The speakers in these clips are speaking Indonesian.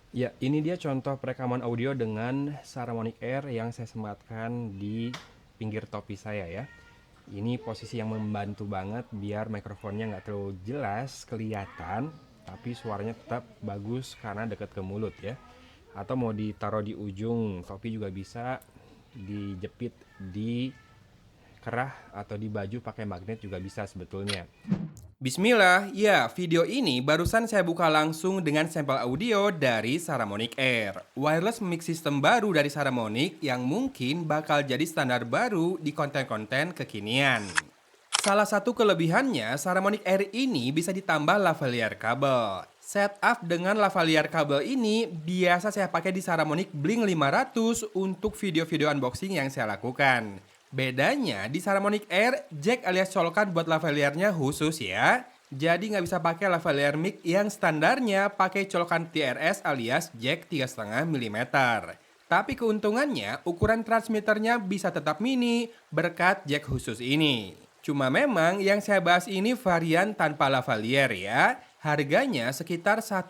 Ya, ini dia contoh perekaman audio dengan Saramonic Air yang saya sematkan di pinggir topi saya ya. Ini posisi yang membantu banget biar mikrofonnya nggak terlalu jelas kelihatan, tapi suaranya tetap bagus karena dekat ke mulut ya. Atau mau ditaruh di ujung topi juga bisa, dijepit di kerah atau di baju pakai magnet juga bisa sebetulnya. Bismillah, ya video ini barusan saya buka langsung dengan sampel audio dari Saramonic Air. Wireless mix system baru dari Saramonic yang mungkin bakal jadi standar baru di konten-konten kekinian. Salah satu kelebihannya, Saramonic Air ini bisa ditambah lavalier kabel. Setup dengan lavalier kabel ini biasa saya pakai di Saramonic Blink 500 untuk video-video unboxing yang saya lakukan. Bedanya di Saramonic Air, jack alias colokan buat lavaliernya khusus ya. Jadi nggak bisa pakai lavalier mic yang standarnya pakai colokan TRS alias jack 3,5 mm. Tapi keuntungannya, ukuran transmitternya bisa tetap mini berkat jack khusus ini. Cuma memang yang saya bahas ini varian tanpa lavalier ya. Harganya sekitar 1,7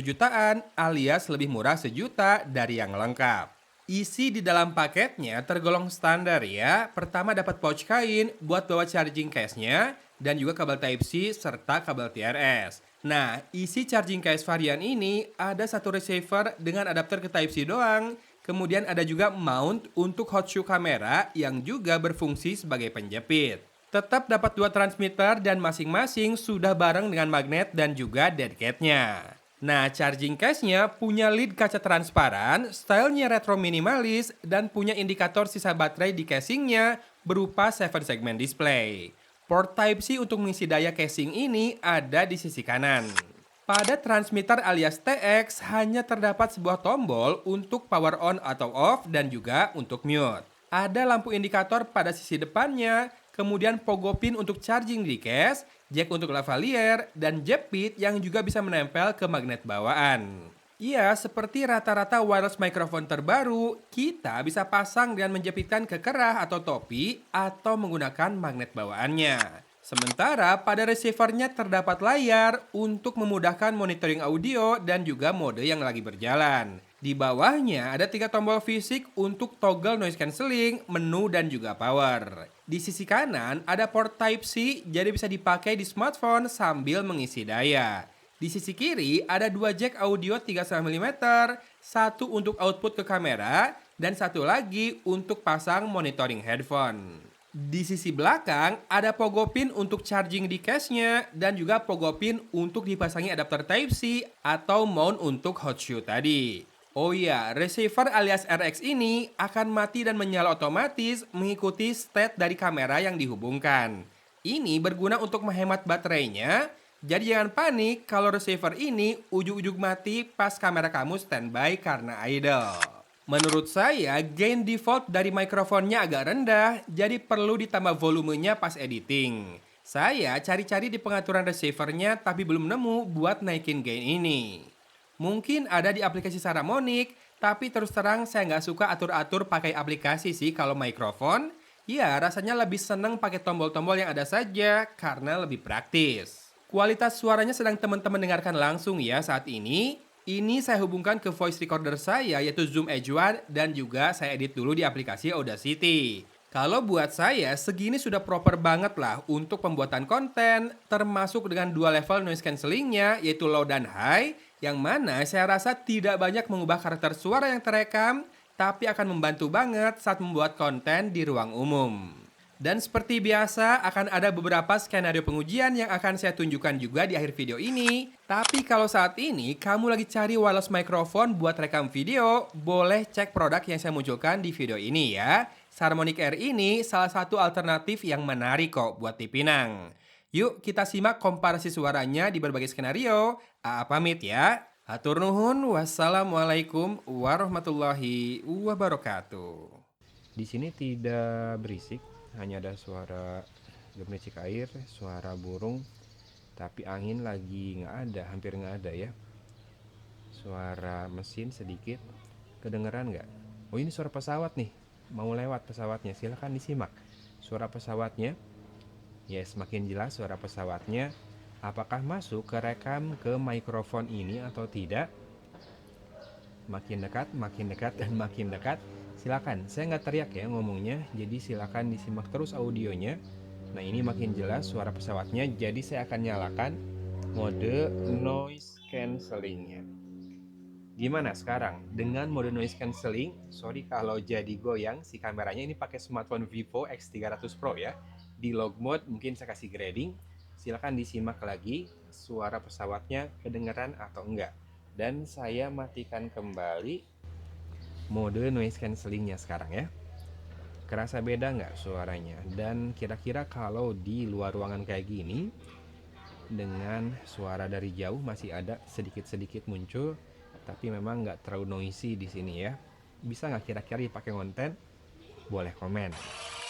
jutaan alias lebih murah sejuta dari yang lengkap. Isi di dalam paketnya tergolong standar ya. Pertama dapat pouch kain buat bawa charging case-nya dan juga kabel Type-C serta kabel TRS. Nah, isi charging case varian ini ada satu receiver dengan adapter ke Type-C doang. Kemudian ada juga mount untuk hot shoe kamera yang juga berfungsi sebagai penjepit. Tetap dapat dua transmitter dan masing-masing sudah bareng dengan magnet dan juga dead cat-nya. Nah, charging case-nya punya lid kaca transparan, stylenya retro minimalis, dan punya indikator sisa baterai di casingnya berupa 7 segment display. Port Type-C untuk mengisi daya casing ini ada di sisi kanan. Pada transmitter alias TX hanya terdapat sebuah tombol untuk power on atau off dan juga untuk mute. Ada lampu indikator pada sisi depannya, kemudian pogo pin untuk charging di case, jack untuk lavalier, dan jepit yang juga bisa menempel ke magnet bawaan. Iya, seperti rata-rata wireless microphone terbaru, kita bisa pasang dan menjepitkan ke kerah atau topi atau menggunakan magnet bawaannya. Sementara pada receivernya terdapat layar untuk memudahkan monitoring audio dan juga mode yang lagi berjalan. Di bawahnya ada tiga tombol fisik untuk toggle noise cancelling, menu, dan juga power. Di sisi kanan ada port Type-C, jadi bisa dipakai di smartphone sambil mengisi daya. Di sisi kiri ada dua jack audio 3,5 mm, satu untuk output ke kamera, dan satu lagi untuk pasang monitoring headphone. Di sisi belakang ada pogo pin untuk charging di case-nya dan juga pogo pin untuk dipasangi adapter Type-C atau mount untuk hot shoe tadi. Oh iya, receiver alias RX ini akan mati dan menyala otomatis mengikuti state dari kamera yang dihubungkan. Ini berguna untuk menghemat baterainya, jadi jangan panik kalau receiver ini ujung-ujung mati pas kamera kamu standby karena idle. Menurut saya, gain default dari mikrofonnya agak rendah, jadi perlu ditambah volumenya pas editing. Saya cari-cari di pengaturan receivernya tapi belum nemu buat naikin gain ini. Mungkin ada di aplikasi Saramonic, tapi terus terang saya nggak suka atur-atur pakai aplikasi sih kalau mikrofon. Ya, rasanya lebih seneng pakai tombol-tombol yang ada saja karena lebih praktis. Kualitas suaranya sedang teman-teman dengarkan langsung ya saat ini. Ini saya hubungkan ke voice recorder saya yaitu Zoom H1 dan juga saya edit dulu di aplikasi Audacity. Kalau buat saya, segini sudah proper banget lah untuk pembuatan konten, termasuk dengan dua level noise cancellingnya yaitu low dan high, yang mana saya rasa tidak banyak mengubah karakter suara yang terekam, tapi akan membantu banget saat membuat konten di ruang umum. Dan seperti biasa, akan ada beberapa skenario pengujian yang akan saya tunjukkan juga di akhir video ini. Tapi kalau saat ini kamu lagi cari wireless microphone buat rekam video, boleh cek produk yang saya munculkan di video ini ya. Saramonic Air ini salah satu alternatif yang menarik kok buat dipinang. Yuk kita simak komparasi suaranya di berbagai skenario. Aa pamit ya. Hatur nuhun, wassalamualaikum warahmatullahi wabarakatuh. Di sini tidak berisik, hanya ada suara gemericik air, suara burung, tapi angin lagi nggak ada, hampir nggak ada ya. Suara mesin sedikit, kedengeran nggak? Oh ini suara pesawat nih, mau lewat pesawatnya, silahkan disimak. Suara pesawatnya, ya semakin jelas suara pesawatnya. Apakah masuk ke rekam ke mikrofon ini atau tidak? makin dekat, dan makin dekat. Silakan, saya nggak teriak ya ngomongnya, jadi silakan disimak terus audionya. Nah, ini makin jelas suara pesawatnya, jadi saya akan nyalakan mode noise cancellingnya. Gimana sekarang? Dengan mode noise cancelling, sorry kalau jadi goyang, si kameranya ini pakai smartphone Vivo X300 Pro ya. Di log mode mungkin saya kasih grading. Silahkan disimak lagi suara pesawatnya kedengeran atau enggak. Dan saya matikan kembali mode noise cancellingnya sekarang ya. Kerasa beda nggak suaranya? Dan kira-kira kalau di luar ruangan kayak gini, dengan suara dari jauh masih ada sedikit-sedikit muncul, tapi memang nggak terlalu noisy di sini ya. Bisa nggak kira-kira dipakai konten? Boleh komen.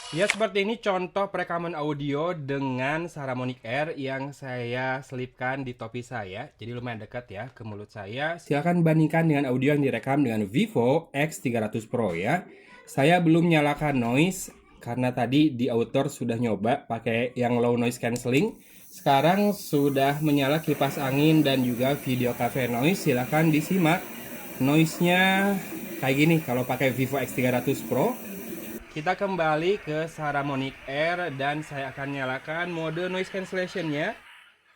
Ya, seperti ini contoh perekaman audio dengan Saramonic Air yang saya selipkan di topi saya. Jadi lumayan dekat ya ke mulut saya. Silahkan bandingkan dengan audio yang direkam dengan Vivo X300 Pro ya. Saya belum nyalakan noise karena tadi di outdoor sudah nyoba pakai yang low noise cancelling. Sekarang sudah menyala kipas angin dan juga video cafe noise. Silahkan disimak noise-nya kayak gini kalau pakai Vivo X300 Pro. Kita kembali ke Saramonic Air dan saya akan nyalakan mode noise cancellation-nya.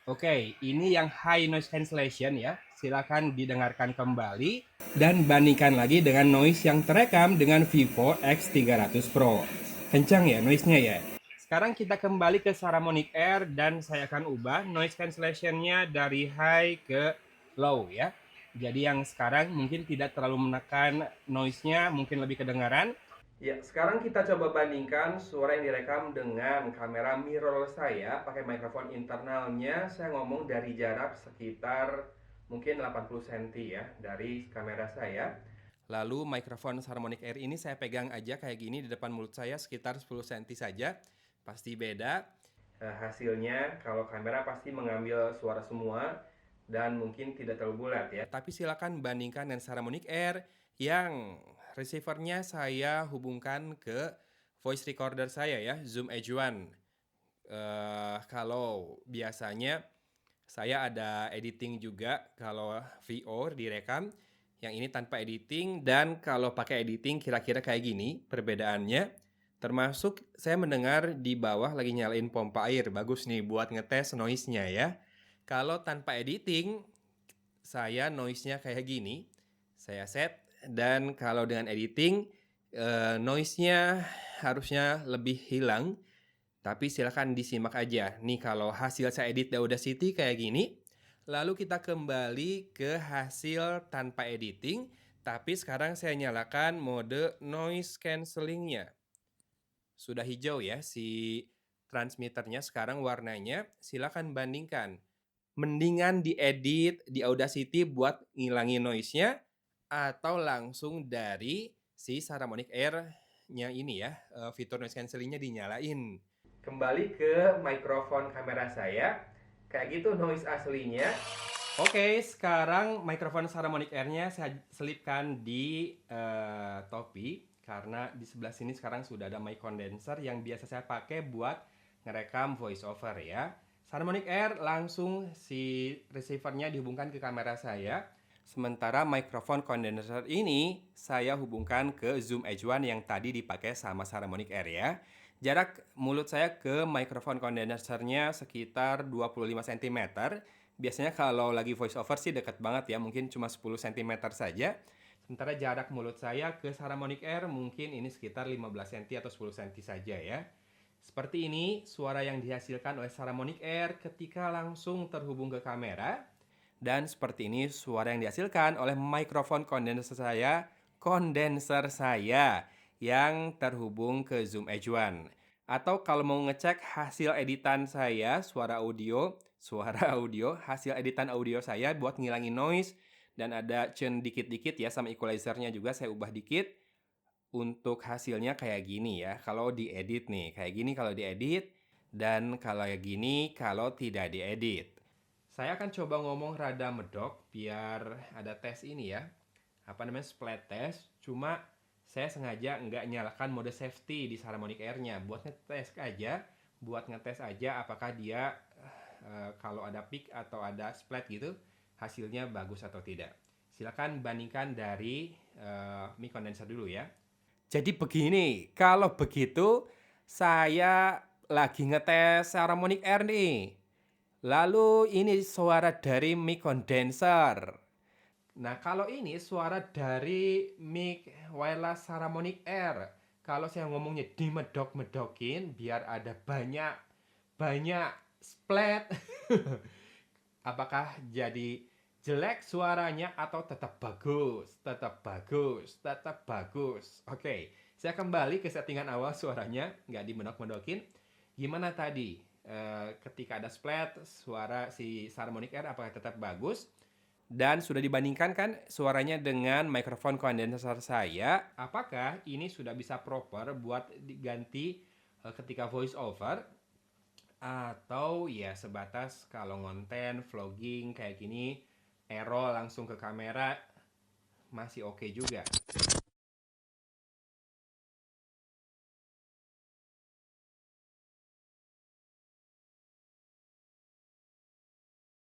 Oke, ini yang high noise cancellation ya. Silakan didengarkan kembali dan bandingkan lagi dengan noise yang terekam dengan Vivo X300 Pro. Kencang ya noise-nya ya. Sekarang kita kembali ke Saramonic Air dan saya akan ubah noise cancellation-nya dari high ke low ya. Jadi yang sekarang mungkin tidak terlalu menekan noise-nya, mungkin lebih kedengaran. Ya, sekarang kita coba bandingkan suara yang direkam dengan kamera mirrorless saya pakai mikrofon internalnya. Saya ngomong dari jarak sekitar mungkin 80 cm ya dari kamera saya. Lalu mikrofon Saramonic Air ini saya pegang aja kayak gini di depan mulut saya sekitar 10 cm saja. Pasti beda. Hasilnya kalau kamera pasti mengambil suara semua dan mungkin tidak terlalu bulat ya. Tapi silakan bandingkan dengan Saramonic Air yang receivernya saya hubungkan ke voice recorder saya ya, Zoom Edge One. Kalau biasanya saya ada editing juga kalau VO direkam, yang ini tanpa editing, dan kalau pakai editing kira-kira kayak gini perbedaannya. Termasuk saya mendengar di bawah lagi nyalain pompa air, bagus nih buat ngetes noise-nya ya. Kalau tanpa editing, saya noise-nya kayak gini, saya set. Dan kalau dengan editing, noise-nya harusnya lebih hilang. Tapi silakan disimak aja. Nih kalau hasil saya edit di Audacity kayak gini. Lalu kita kembali ke hasil tanpa editing. Tapi sekarang saya nyalakan mode noise cancellingnya. Sudah hijau ya si transmitternya, sekarang warnanya. Silakan bandingkan. Mendingan diedit di Audacity buat ngilangin noise-nya, atau langsung dari si Saramonic Air-nya ini ya, fitur noise cancellingnya dinyalain. Kembali ke mikrofon kamera saya, kayak gitu noise aslinya. Oke, sekarang mikrofon Saramonic Air-nya saya selipkan di topi, karena di sebelah sini sekarang sudah ada mic condenser yang biasa saya pakai buat ngerekam voice over ya. Saramonic Air langsung si receivernya dihubungkan ke kamera saya. Sementara mikrofon condenser ini saya hubungkan ke Zoom Edge One yang tadi dipakai sama Saramonic Air ya. Jarak mulut saya ke mikrofon kondensernya sekitar 25 cm. Biasanya kalau lagi voice over sih dekat banget ya, mungkin cuma 10 cm saja. Sementara jarak mulut saya ke Saramonic Air mungkin ini sekitar 15 cm atau 10 cm saja ya. Seperti ini suara yang dihasilkan oleh Saramonic Air ketika langsung terhubung ke kamera. Dan seperti ini suara yang dihasilkan oleh mikrofon kondenser saya yang terhubung ke Zoom Edge One. Atau kalau mau ngecek hasil editan saya, suara audio, hasil editan audio saya buat ngilangin noise, dan ada chen dikit-dikit ya, sama equalizernya juga saya ubah dikit. Untuk hasilnya kayak gini ya, kalau diedit nih, kayak gini kalau diedit, dan kalau kayak gini kalau tidak diedit. Saya akan coba ngomong rada medok biar ada tes ini ya, split test. Cuma saya sengaja nggak nyalakan mode safety di Saramonic Air-nya buat ngetes aja apakah dia kalau ada peak atau ada split gitu hasilnya bagus atau tidak. Silakan bandingkan dari mic condenser dulu ya. Jadi begini, kalau begitu saya lagi ngetes Saramonic Air nih. Lalu ini suara dari mic condenser. Nah, kalau ini suara dari mic wireless Saramonic Air. Kalau saya ngomongnya dimedok-medokin biar ada banyak splat. Apakah jadi jelek suaranya atau tetap bagus? Tetap bagus, tetap bagus. Oke, saya kembali ke settingan awal suaranya, nggak dimedok-medokin. Gimana tadi? Ketika ada splat, suara si Saramonic Air apakah tetap bagus? Dan sudah dibandingkan kan suaranya dengan mikrofon kondenser saya. Apakah ini sudah bisa proper buat diganti ketika voice over? Atau ya sebatas kalau ngonten, vlogging kayak gini, error langsung ke kamera, masih oke juga.